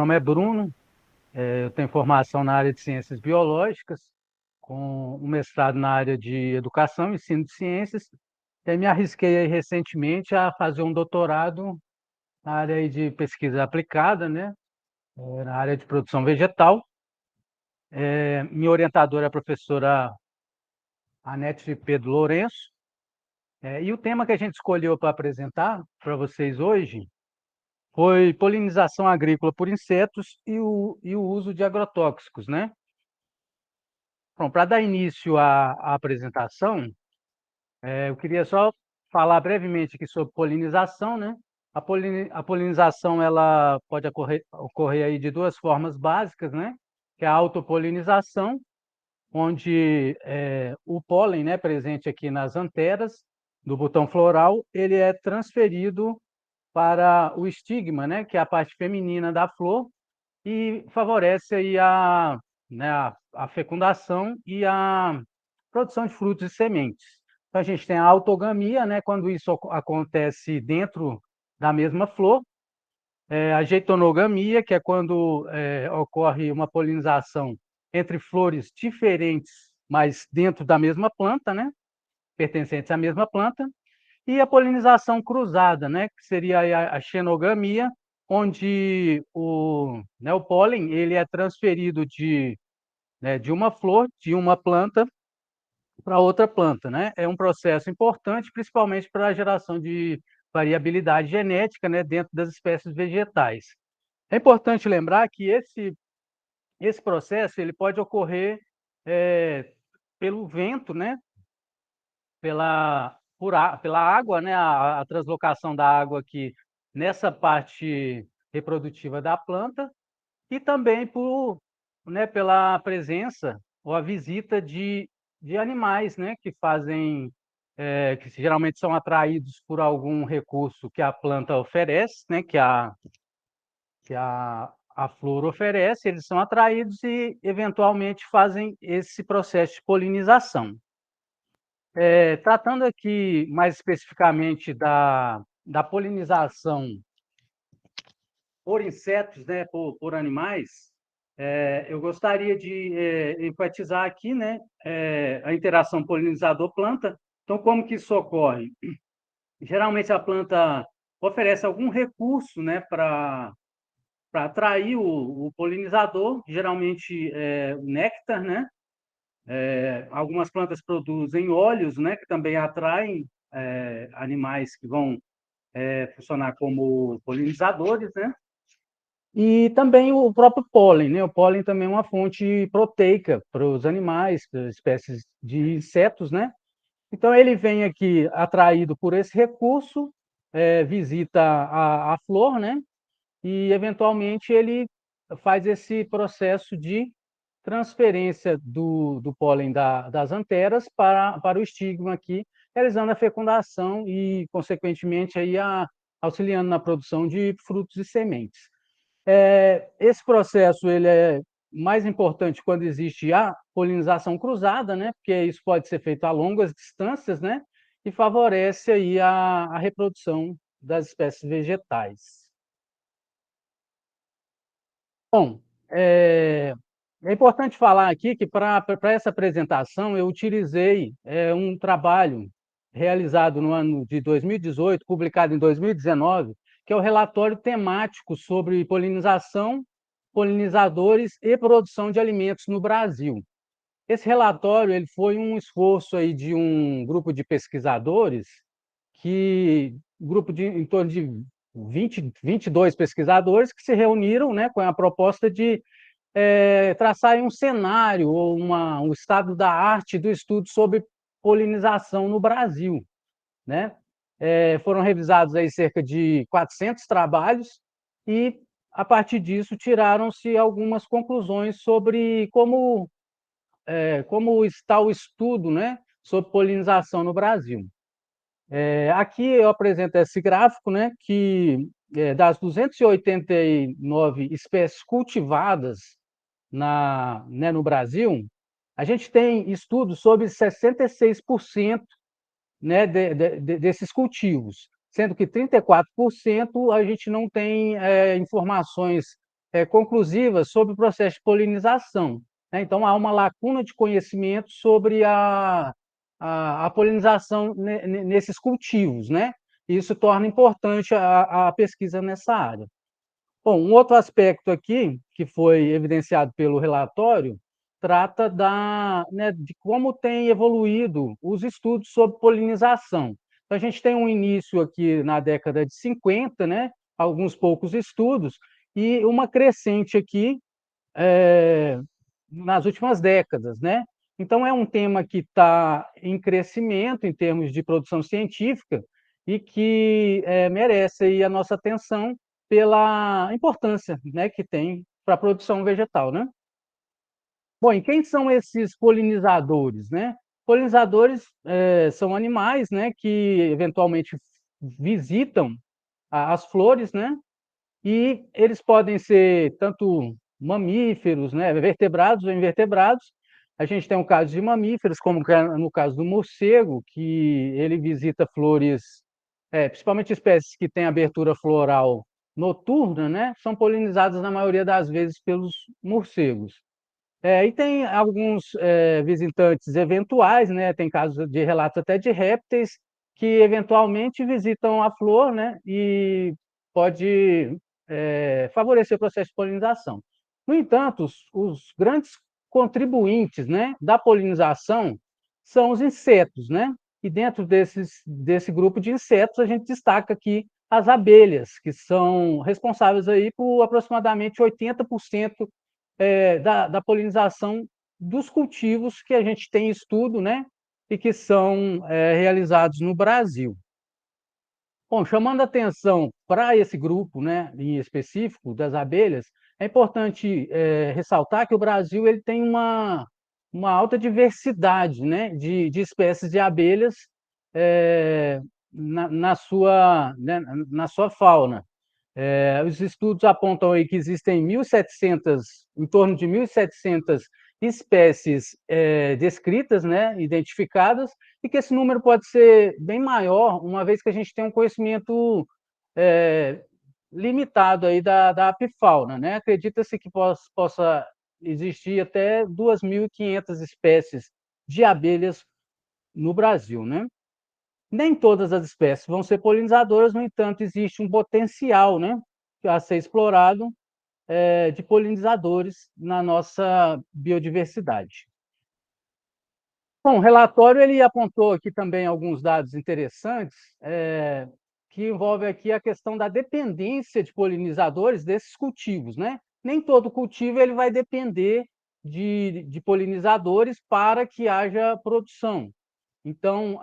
nome é Bruno, eu tenho formação na área de ciências biológicas, com um mestrado na área de educação e ensino de ciências, e aí me arrisquei aí recentemente a fazer um doutorado na área aí de pesquisa aplicada, né, na área de produção vegetal. Minha orientadora é a professora Anete Pedro Lourenço, e o tema que a gente escolheu para apresentar para vocês hoje foi polinização agrícola por insetos e o uso de agrotóxicos, né? Bom, para dar início à apresentação, eu queria só falar brevemente aqui sobre polinização, né? A polinização ela pode ocorrer aí de duas formas básicas, né? Que é a autopolinização, onde o pólen, né, presente aqui nas anteras do botão floral, ele é transferido para o estigma, né, que é a parte feminina da flor, e favorece aí né, a fecundação e a produção de frutos e sementes. Então, a gente tem a autogamia, né, quando isso acontece dentro da mesma flor, a geitonogamia, que é quando ocorre uma polinização entre flores diferentes, mas dentro da mesma planta, né, pertencentes à mesma planta, e a polinização cruzada, né, que seria a xenogamia, onde o pólen ele é transferido de uma flor, de uma planta, para outra planta. Né? É um processo importante, principalmente para a geração de variabilidade genética, né, dentro das espécies vegetais. É importante lembrar que esse processo ele pode ocorrer pelo vento, né, pela água, né, a translocação da água aqui nessa parte reprodutiva da planta, e também né, pela presença ou a visita de animais, né, que fazem, que geralmente são atraídos por algum recurso que a planta oferece, né, que a flor oferece, eles são atraídos e, eventualmente, fazem esse processo de polinização. Tratando aqui mais especificamente da polinização por insetos, né, por animais, eu gostaria de enfatizar aqui, né, a interação polinizador-planta. Então, como que isso ocorre? Geralmente a planta oferece algum recurso, né, para atrair o polinizador, geralmente o néctar, né? Algumas plantas produzem óleos, né, que também atraem animais que vão funcionar como polinizadores, né? E também o próprio pólen, né? O pólen também é uma fonte proteica para os animais, para as espécies de insetos, né? Então ele vem aqui atraído por esse recurso, visita a flor, né? E eventualmente ele faz esse processo de transferência do pólen das anteras para o estigma aqui, realizando a fecundação e, consequentemente, aí auxiliando na produção de frutos e sementes. Esse processo ele é mais importante quando existe a polinização cruzada, né? Porque isso pode ser feito a longas distâncias, né? E favorece aí a reprodução das espécies vegetais. Bom, é importante falar aqui que para essa apresentação eu utilizei um trabalho realizado no ano de 2018, publicado em 2019, que é o relatório temático sobre polinização, polinizadores e produção de alimentos no Brasil. Esse relatório ele foi um esforço aí de um grupo de pesquisadores, um grupo de em torno de 22 pesquisadores que se reuniram, né, com a proposta de traçar um cenário ou um estado da arte do estudo sobre polinização no Brasil, né? Foram revisados aí cerca de 400 trabalhos e, a partir disso, tiraram-se algumas conclusões sobre como está o estudo, né, sobre polinização no Brasil. Aqui eu apresento esse gráfico, né, que das 289 espécies cultivadas né, no Brasil, a gente tem estudos sobre 66%, né, desses cultivos, sendo que 34% a gente não tem informações conclusivas sobre o processo de polinização, né? Então, há uma lacuna de conhecimento sobre a polinização nesses cultivos, né? Isso torna importante a pesquisa nessa área. Bom, um outro aspecto aqui, que foi evidenciado pelo relatório, trata né, de como tem evoluído os estudos sobre polinização. Então, a gente tem um início aqui na década de 50, né, alguns poucos estudos, e uma crescente aqui nas últimas décadas, né? Então, é um tema que está em crescimento em termos de produção científica e que merece aí a nossa atenção pela importância, né, que tem para a produção vegetal, né? Bom, e quem são esses polinizadores, né? Polinizadores são animais, né, que eventualmente visitam as flores, né? E eles podem ser tanto mamíferos, né, vertebrados ou invertebrados. A gente tem um caso de mamíferos, como no caso do morcego, que ele visita flores, principalmente espécies que têm abertura floral noturna, né, são polinizadas na maioria das vezes pelos morcegos. E tem alguns visitantes eventuais, né? Tem casos de relatos até de répteis que eventualmente visitam a flor, né? E pode favorecer o processo de polinização. No entanto, os grandes contribuintes, né, da polinização são os insetos, né? E dentro desse grupo de insetos, a gente destaca aqui as abelhas, que são responsáveis aí por aproximadamente 80% da polinização dos cultivos que a gente tem estudo, né, e que são realizados no Brasil. Bom, chamando a atenção para esse grupo, né, em específico, das abelhas, é importante ressaltar que o Brasil ele tem uma alta diversidade, né, de espécies de abelhas na sua fauna. Os estudos apontam aí que existem 1.700, em torno de 1.700 espécies descritas, né, identificadas, e que esse número pode ser bem maior, uma vez que a gente tem um conhecimento é, limitado aí da apifauna, né? Acredita-se que possa existir até 2.500 espécies de abelhas no Brasil, né? Nem todas as espécies vão ser polinizadoras, no entanto, existe um potencial, né, a ser explorado de polinizadores na nossa biodiversidade. Bom, o relatório ele apontou aqui também alguns dados interessantes que envolvem aqui a questão da dependência de polinizadores desses cultivos, né? Nem todo cultivo ele vai depender de polinizadores para que haja produção. Então,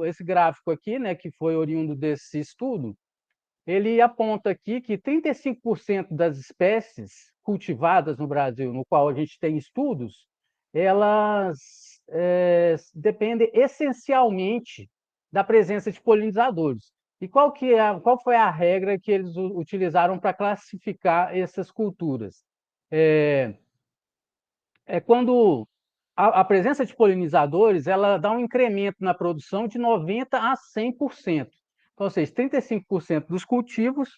esse gráfico aqui, né, que foi oriundo desse estudo, ele aponta aqui que 35% das espécies cultivadas no Brasil, no qual a gente tem estudos, elas dependem essencialmente da presença de polinizadores. E qual foi a regra que eles utilizaram para classificar essas culturas? Quando a presença de polinizadores ela dá um incremento na produção de 90% a 100%. Então, ou seja, 35% dos cultivos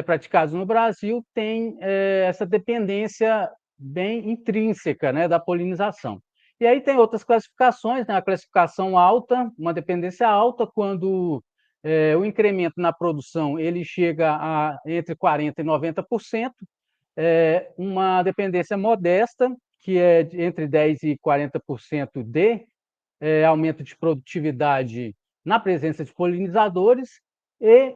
praticados no Brasil têm essa dependência bem intrínseca, né, da polinização. E aí tem outras classificações, né? A classificação alta, uma dependência alta, quando o incremento na produção ele chega a entre 40% e 90%, uma dependência modesta, que é entre 10% e 40% de aumento de produtividade na presença de polinizadores, e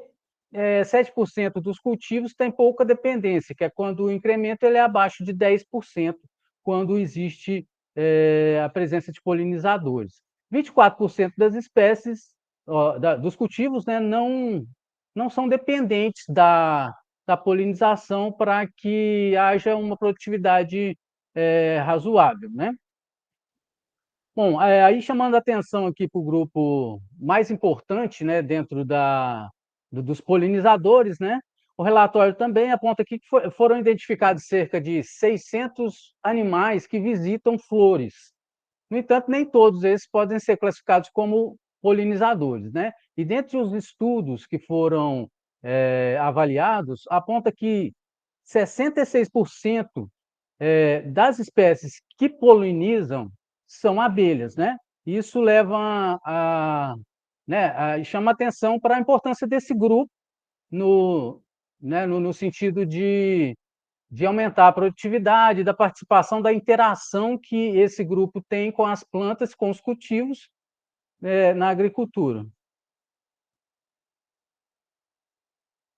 7% dos cultivos têm pouca dependência, que é quando o incremento ele é abaixo de 10%, quando existe a presença de polinizadores. 24% das espécies, dos cultivos, né, não são dependentes da polinização para que haja uma produtividade razoável, né? Bom, aí chamando a atenção aqui para o grupo mais importante, né, dentro dos polinizadores, né, o relatório também aponta aqui que foram identificados cerca de 600 animais que visitam flores. No entanto, nem todos esses podem ser classificados como polinizadores, né? E dentre os estudos que foram avaliados, aponta que 66% das espécies que polinizam são abelhas, né? Isso leva chama atenção para a importância desse grupo no, né, no sentido de aumentar a produtividade, da participação, da interação que esse grupo tem com as plantas, com os cultivos, na agricultura.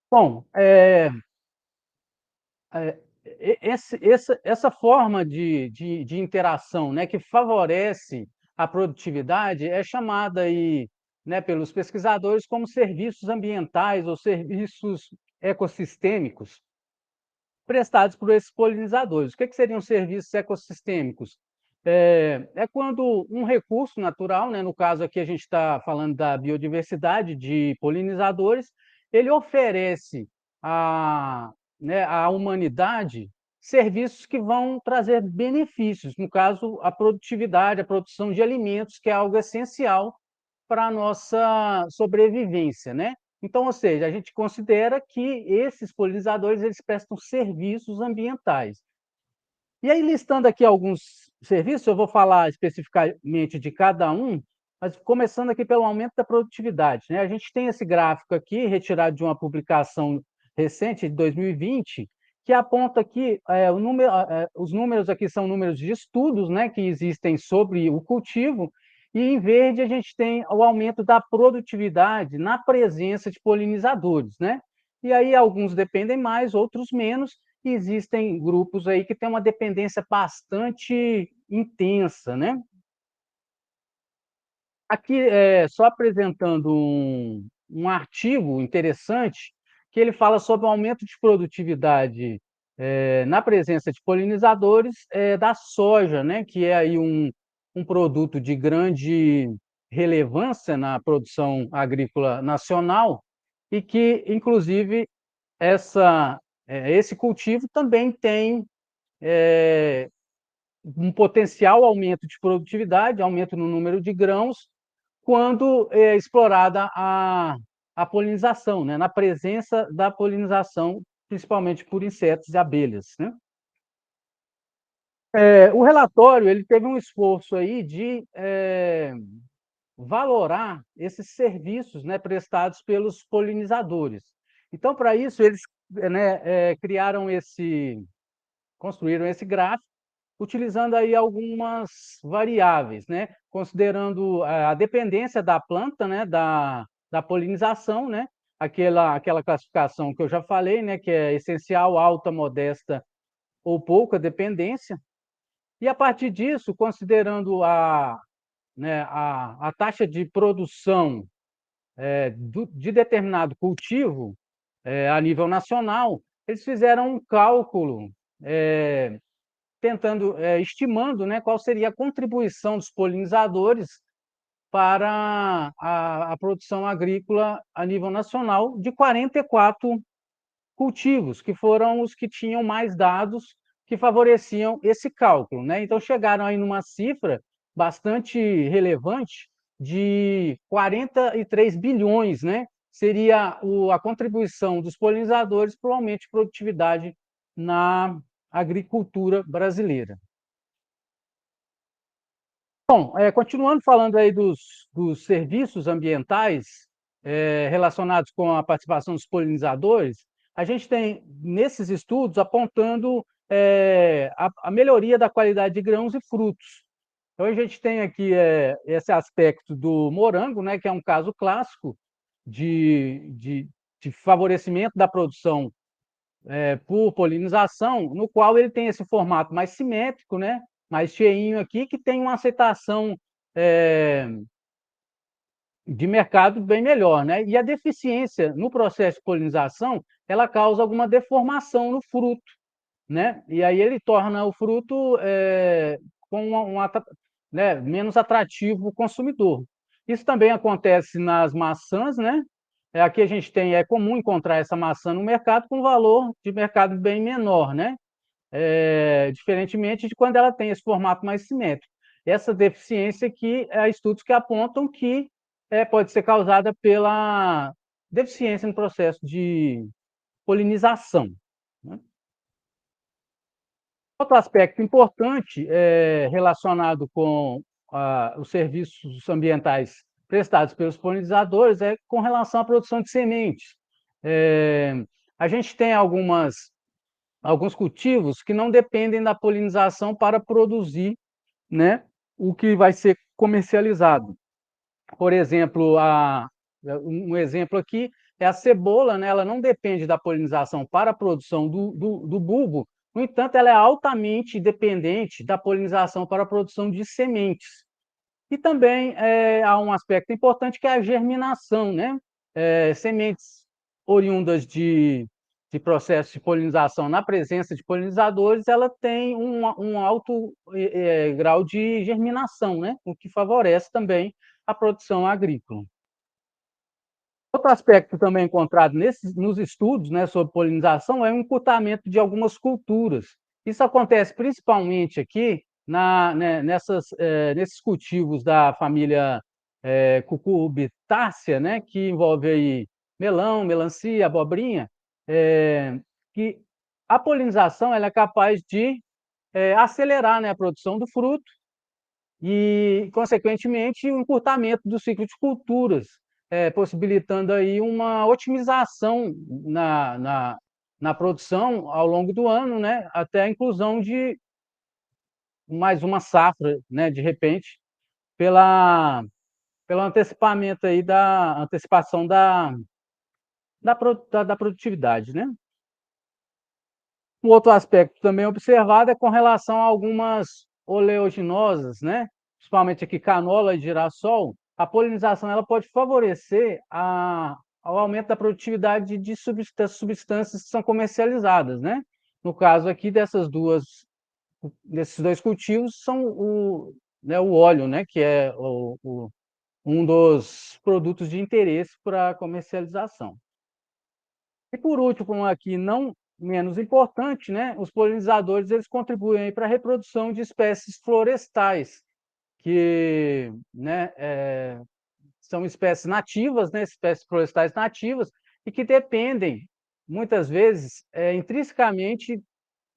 Bom, essa forma de interação, né, que favorece a produtividade é chamada aí, né, pelos pesquisadores como serviços ambientais ou serviços ecossistêmicos prestados por esses polinizadores. O que seriam serviços ecossistêmicos? É quando um recurso natural, né, no caso aqui a gente está falando da biodiversidade de polinizadores, ele oferece à, né, à humanidade serviços que vão trazer benefícios, no caso, a produtividade, a produção de alimentos, que é algo essencial para a nossa sobrevivência, né? Então, ou seja, a gente considera que esses polinizadores eles prestam serviços ambientais. E aí, listando aqui alguns serviços, eu vou falar especificamente de cada um, mas começando aqui pelo aumento da produtividade, né? A gente tem esse gráfico aqui, retirado de uma publicação recente, de 2020, que aponta aqui, os números aqui são números de estudos, né, que existem sobre o cultivo, e em verde a gente tem o aumento da produtividade na presença de polinizadores, né? E aí alguns dependem mais, outros menos, e existem grupos aí que têm uma dependência bastante intensa, né? Aqui, só apresentando um artigo interessante, que ele fala sobre o aumento de produtividade na presença de polinizadores da soja, né? Que é aí um produto de grande relevância na produção agrícola nacional e que, inclusive, esse cultivo também tem um potencial aumento de produtividade, aumento no número de grãos, quando é explorada a polinização, né? Na presença da polinização, principalmente por insetos e abelhas, né? O relatório ele teve um esforço aí de valorar esses serviços, né, prestados pelos polinizadores. Então, para isso, eles construíram esse gráfico, utilizando aí algumas variáveis, né? Considerando a dependência da planta, né? Da polinização, né? Aquela classificação que eu já falei, né? Que é essencial, alta, modesta ou pouca dependência. E a partir disso, considerando a taxa de produção de determinado cultivo a nível nacional, eles fizeram um cálculo estimando, né, qual seria a contribuição dos polinizadores para a produção agrícola a nível nacional de 44 cultivos, que foram os que tinham mais dados que favoreciam esse cálculo, né? Então chegaram aí numa cifra bastante relevante de 43 bilhões, né? Seria a contribuição dos polinizadores para o aumento de produtividade na agricultura brasileira. Bom, continuando falando aí dos serviços ambientais relacionados com a participação dos polinizadores, a gente tem nesses estudos apontando a melhoria da qualidade de grãos e frutos. Então a gente tem aqui esse aspecto do morango, né, que é um caso clássico de favorecimento da produção por polinização, no qual ele tem esse formato mais simétrico, né? Mais cheinho aqui, que tem uma aceitação de mercado bem melhor, né? E a deficiência no processo de polinização, ela causa alguma deformação no fruto, né? E aí ele torna o fruto com né, menos atrativo o consumidor. Isso também acontece nas maçãs, né? Aqui a gente tem, é comum encontrar essa maçã no mercado com valor de mercado bem menor, né? Diferentemente de quando ela tem esse formato mais simétrico. Essa deficiência que há estudos que apontam que pode ser causada pela deficiência no processo de polinização, né? Outro aspecto importante relacionado com os serviços ambientais prestados pelos polinizadores é com relação à produção de sementes. A gente tem alguns cultivos que não dependem da polinização para produzir, né, o que vai ser comercializado. Por exemplo, um exemplo aqui é a cebola, né? Ela não depende da polinização para a produção do bulbo, no entanto, ela é altamente dependente da polinização para a produção de sementes. E também há um aspecto importante que é a germinação, né? Sementes oriundas de processo de polinização na presença de polinizadores, ela tem um alto grau de germinação, né? O que favorece também a produção agrícola. Outro aspecto também encontrado nos estudos, né, sobre polinização é o encurtamento de algumas culturas. Isso acontece principalmente aqui né, nesses cultivos da família Cucurbitácea, né, que envolve aí melão, melancia, abobrinha, que a polinização ela é capaz de acelerar, né, a produção do fruto e, consequentemente, o encurtamento do ciclo de culturas, possibilitando aí uma otimização na produção ao longo do ano, né, até a inclusão de mais uma safra, né, de repente, pela, pelo antecipamento aí da antecipação da produtividade, né? Um outro aspecto também observado é com relação a algumas oleaginosas, né? Principalmente aqui canola e girassol, a polinização ela pode favorecer ao aumento da produtividade das substâncias que são comercializadas, né? No caso aqui desses dois cultivos são né, o óleo, né? Que é um dos produtos de interesse para a comercialização. E por último, aqui não menos importante, né, os polinizadores eles contribuem para a reprodução de espécies florestais, que né, são espécies nativas, né, espécies florestais nativas, e que dependem, muitas vezes, intrinsecamente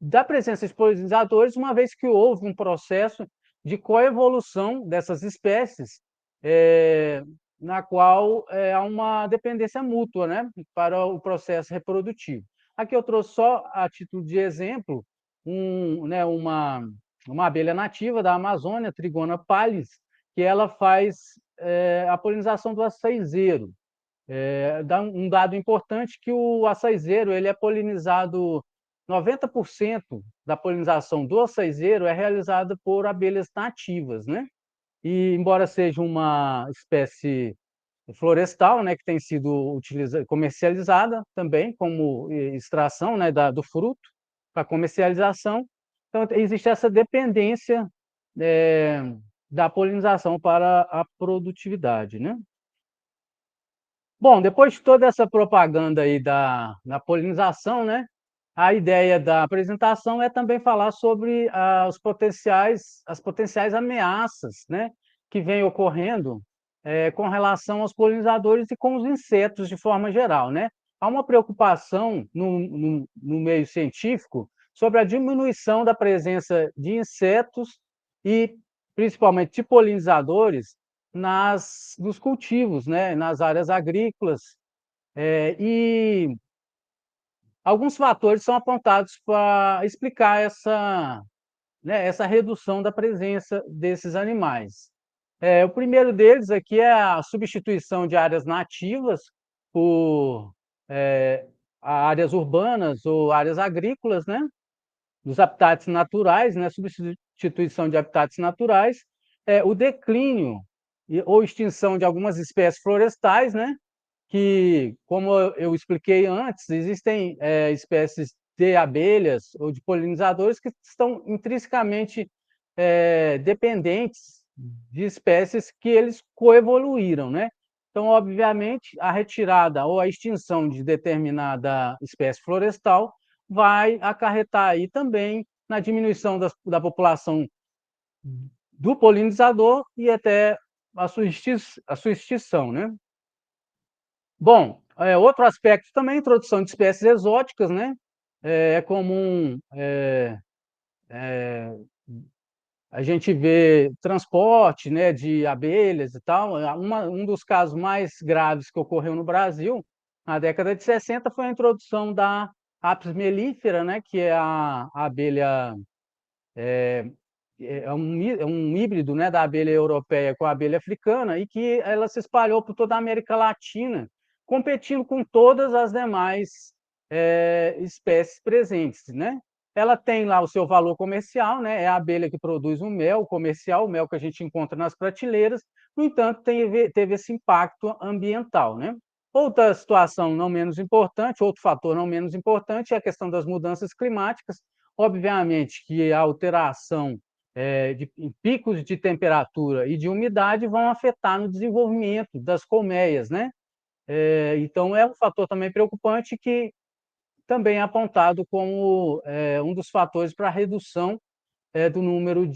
da presença de polinizadores, uma vez que houve um processo de coevolução dessas espécies, na qual há uma dependência mútua, né, para o processo reprodutivo. Aqui eu trouxe só, a título de exemplo, né, uma abelha nativa da Amazônia, Trigona pallis, que ela faz a polinização do açaizeiro. Dá um dado importante que o açaizeiro ele é polinizado 90% da polinização do açaizeiro é realizada por abelhas nativas, né? E embora seja uma espécie florestal, né, que tem sido comercializada também como extração, né, do fruto para comercialização, então existe essa dependência é, da polinização para a produtividade, né? Bom, depois de toda essa propaganda aí da polinização, né? A ideia da apresentação é também falar sobre as potenciais ameaças, né? Que vêm ocorrendo com relação aos polinizadores e com os insetos de forma geral, né? Há uma preocupação no meio científico sobre a diminuição da presença de insetos e, principalmente, de polinizadores nos cultivos, né, nas áreas agrícolas, e alguns fatores são apontados para explicar né, essa redução da presença desses animais. O primeiro deles aqui é a substituição de áreas nativas por áreas urbanas ou áreas agrícolas, né, dos habitats naturais, né, substituição de habitats naturais, o declínio ou extinção de algumas espécies florestais, né, que, como eu expliquei antes, existem espécies de abelhas ou de polinizadores que estão intrinsecamente dependentes de espécies que eles coevoluíram, né? Então, obviamente, a retirada ou a extinção de determinada espécie florestal vai acarretar aí também na diminuição da população do polinizador e até a sua extinção, né? Bom, outro aspecto também, a introdução de espécies exóticas, né? É comum A gente vê transporte, né, de abelhas e tal. Um dos casos mais graves que ocorreu no Brasil, na década de 60, foi a introdução da Apis mellifera, né, que é a abelha, é um híbrido, né, da abelha europeia com a abelha africana, e que ela se espalhou por toda a América Latina, competindo com todas as demais espécies presentes, né? Ela tem lá o seu valor comercial, né? É a abelha que produz o mel comercial, o mel que a gente encontra nas prateleiras. No entanto, teve esse impacto ambiental, né? Outra situação não menos importante, outro fator não menos importante, é a questão das mudanças climáticas. Obviamente que a alteração em picos de temperatura e de umidade vão afetar no desenvolvimento das colmeias, né? Então, é um fator também preocupante, que também é apontado como um dos fatores para a redução do número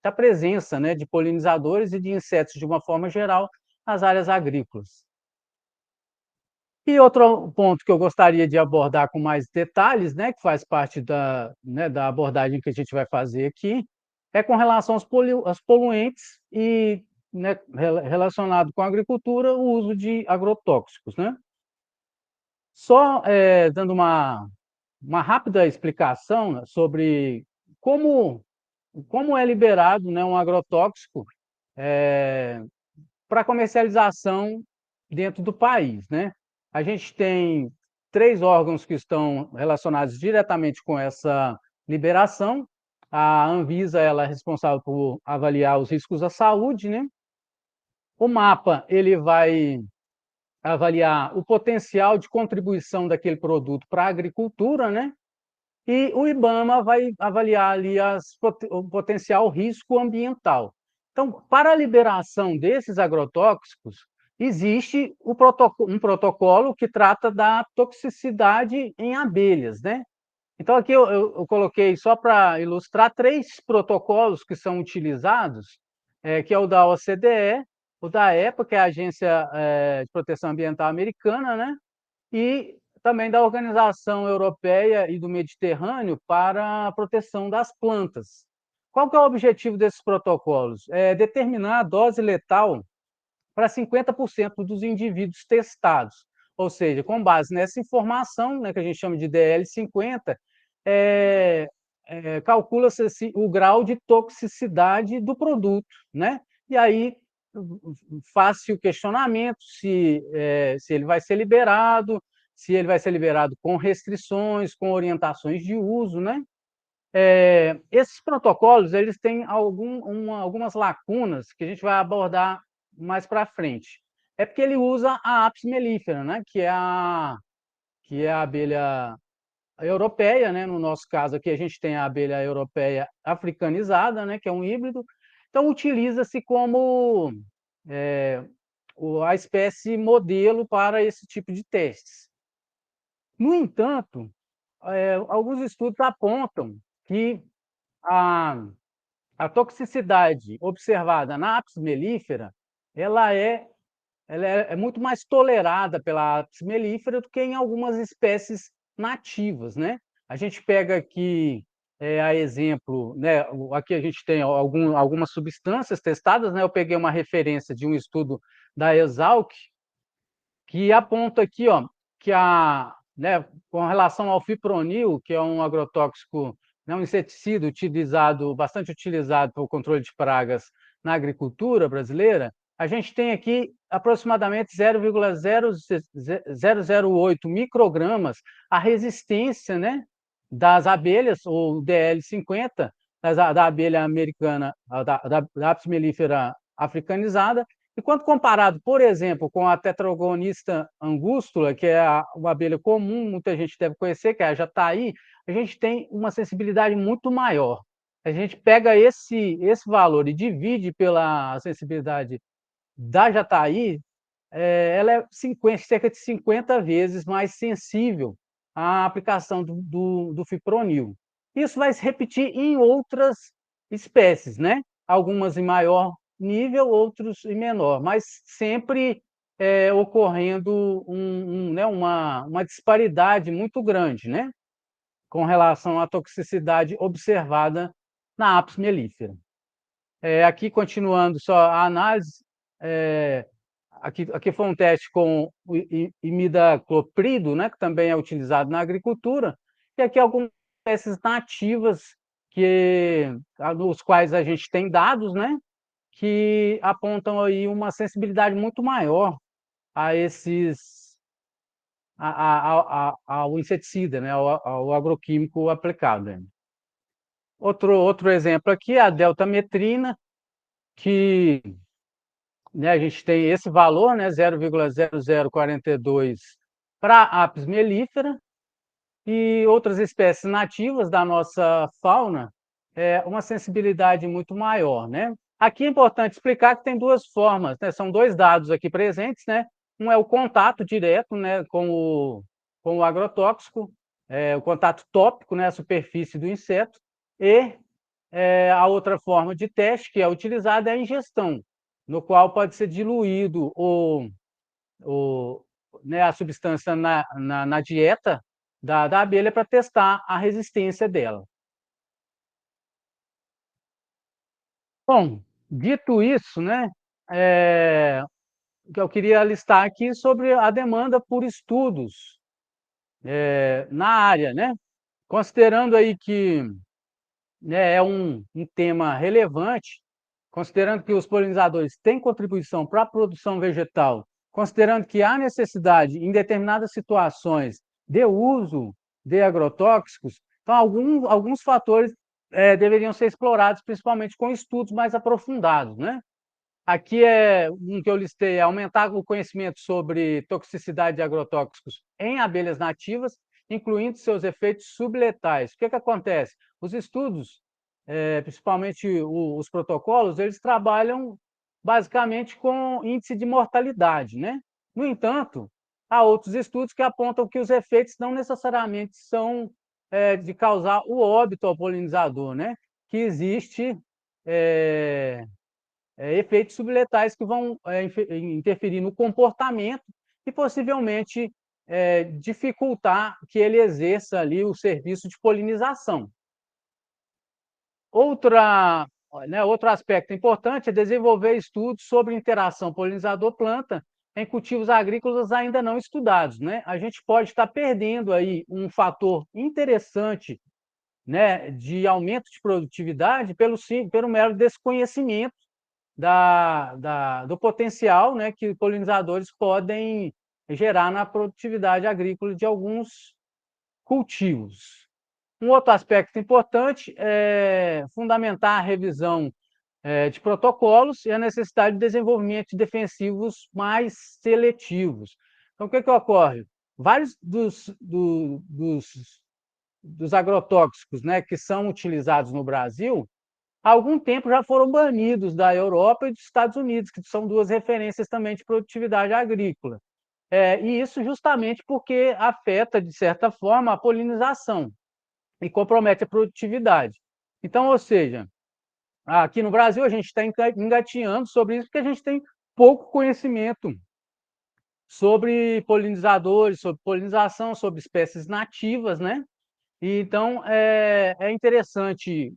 da presença, né, de polinizadores e de insetos de uma forma geral nas áreas agrícolas. E outro ponto que eu gostaria de abordar com mais detalhes, né, que faz parte né, da abordagem que a gente vai fazer aqui, é com relação aos poluentes e, né, relacionado com a agricultura, o uso de agrotóxicos, né? Só dando uma rápida explicação, né, sobre como, como é liberado, né, um agrotóxico para comercialização dentro do país, né? A gente tem 3 órgãos que estão relacionados diretamente com essa liberação. A Anvisa, ela é responsável por avaliar os riscos à saúde, né? O MAPA, ele vai avaliar o potencial de contribuição daquele produto para a agricultura, né? E o IBAMA vai avaliar ali o potencial risco ambiental. Então, para a liberação desses agrotóxicos, existe um protocolo que trata da toxicidade em abelhas, né? Então, aqui eu coloquei, só para ilustrar, 3 protocolos que são utilizados, que é o da OCDE, o da EPA, que é a Agência de Proteção Ambiental Americana, né? E também da Organização Europeia e do Mediterrâneo para a proteção das plantas. Qual que é o objetivo desses protocolos? É determinar a dose letal para 50% dos indivíduos testados. Ou seja, com base nessa informação, né, que a gente chama de DL50, calcula-se assim, o grau de toxicidade do produto, né? E aí faz-se o questionamento se ele vai ser liberado, se ele vai ser liberado com restrições, com orientações de uso, né? Esses protocolos, eles têm algumas lacunas que a gente vai abordar mais para frente. É porque ele usa a Apis mellifera, né? Que é a abelha europeia, né? No nosso caso aqui, a gente tem a abelha europeia africanizada, né? Que é um híbrido. Então, utiliza-se como a espécie modelo para esse tipo de testes. No entanto, alguns estudos apontam que a, a toxicidade observada na Apis mellifera, ela é, ela é muito mais tolerada pela Apis mellifera do que em algumas espécies nativas, né? A gente pega aqui a exemplo, né? Aqui a gente tem algumas substâncias testadas, né? Eu peguei uma referência de um estudo da Exalc, que aponta aqui, ó, que né, com relação ao fipronil, que é um agrotóxico, né, um inseticida bastante utilizado para o controle de pragas na agricultura brasileira, a gente tem aqui aproximadamente 0,008 microgramas a resistência, né, das abelhas, ou DL50, da abelha americana, da Apis mellifera africanizada, e quando comparado, por exemplo, com a Tetragonista angustula, que é uma abelha comum, muita gente deve conhecer, que é a jataí, a gente tem uma sensibilidade muito maior. A gente pega esse valor e divide pela sensibilidade da jataí, ela é cerca de 50 vezes mais sensível à aplicação do fipronil. Isso vai se repetir em outras espécies, né? Algumas em maior nível, outros em menor, mas sempre ocorrendo né, uma disparidade muito grande, né? com relação à toxicidade observada na Apis mellifera. Aqui, continuando só a análise, aqui foi um teste com o imidacloprido, né, que também é utilizado na agricultura, e aqui algumas espécies nativas nos quais a gente tem dados, né, que apontam aí uma sensibilidade muito maior a esses ao inseticida, né, ao agroquímico aplicado, né. Outro exemplo aqui é a deltametrina, que, né, a gente tem esse valor, né, 0,0042 para Apis mellifera, e outras espécies nativas da nossa fauna, uma sensibilidade muito maior, né. Aqui é importante explicar que tem duas formas, né, são dois dados aqui presentes, né, um é o contato direto, né, com o agrotóxico, o contato tópico, né, a superfície do inseto, e a outra forma de teste que é utilizada é a ingestão, no qual pode ser diluído o, né, a substância na dieta da abelha para testar a resistência dela. Bom, dito isso, né, que eu queria listar aqui sobre a demanda por estudos na área, né? Considerando aí que, né, é um tema relevante, considerando que os polinizadores têm contribuição para a produção vegetal, considerando que há necessidade, em determinadas situações, de uso de agrotóxicos, então alguns fatores deveriam ser explorados, principalmente com estudos mais aprofundados, né? Aqui é um que eu listei, é aumentar o conhecimento sobre toxicidade de agrotóxicos em abelhas nativas, incluindo seus efeitos subletais. O que acontece? Os estudos, principalmente os protocolos, eles trabalham basicamente com índice de mortalidade, né? No entanto, há outros estudos que apontam que os efeitos não necessariamente são de causar o óbito ao polinizador, né? Que existe efeitos subletais que vão interferir no comportamento e possivelmente dificultar que ele exerça ali o serviço de polinização. Outro aspecto importante é desenvolver estudos sobre interação polinizador-planta em cultivos agrícolas ainda não estudados, né? A gente pode estar perdendo aí um fator interessante, né, de aumento de produtividade pelo mero desconhecimento do potencial, né, que polinizadores podem gerar na produtividade agrícola de alguns cultivos. Um outro aspecto importante é fundamentar a revisão de protocolos e a necessidade de desenvolvimento de defensivos mais seletivos. Então, o que ocorre? Vários dos agrotóxicos, né, que são utilizados no Brasil, há algum tempo já foram banidos da Europa e dos Estados Unidos, que são duas referências também de produtividade agrícola. E isso justamente porque afeta, de certa forma, a polinização e compromete a produtividade. Então, ou seja, aqui no Brasil a gente está engatinhando sobre isso porque a gente tem pouco conhecimento sobre polinizadores, sobre polinização, sobre espécies nativas, né? E então é interessante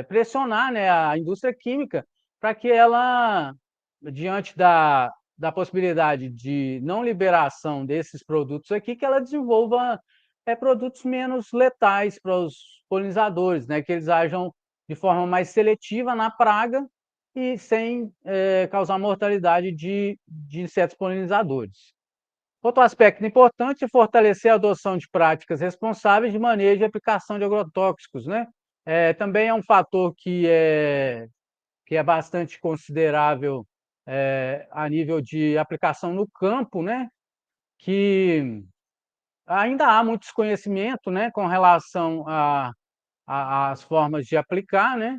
pressionar, né, a indústria química para que ela, diante da possibilidade de não liberação desses produtos aqui, que ela desenvolva produtos menos letais para os polinizadores, né, que eles ajam de forma mais seletiva na praga e sem causar mortalidade de insetos polinizadores. Outro aspecto importante é fortalecer a adoção de práticas responsáveis de manejo e aplicação de agrotóxicos, né? Também é um fator que é bastante considerável a nível de aplicação no campo, né? Que ainda há muito desconhecimento, né, com relação às formas de aplicar, né?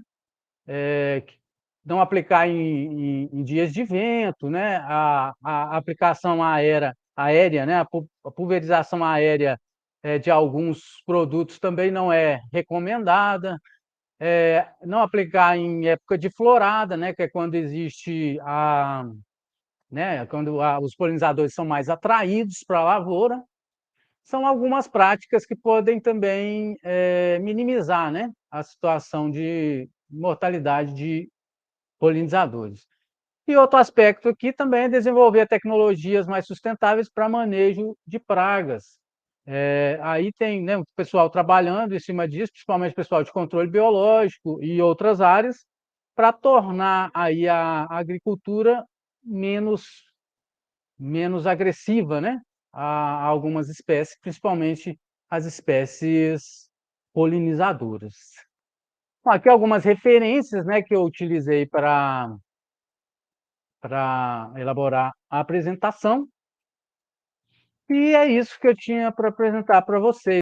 Não aplicar em dias de vento, né? A aplicação aérea, né? A pulverização aérea de alguns produtos também não é recomendada. Não aplicar em época de florada, né? Que é quando existe né? Quando os polinizadores são mais atraídos para a lavoura. São algumas práticas que podem também, minimizar, né, a situação de mortalidade de polinizadores. E outro aspecto aqui também é desenvolver tecnologias mais sustentáveis para manejo de pragas. Aí tem, né, o pessoal trabalhando em cima disso, principalmente o pessoal de controle biológico e outras áreas, para tornar aí a agricultura menos menos agressiva, né, a algumas espécies, principalmente as espécies polinizadoras. Bom, aqui algumas referências, né, que eu utilizei para elaborar a apresentação, e é isso que eu tinha para apresentar para vocês.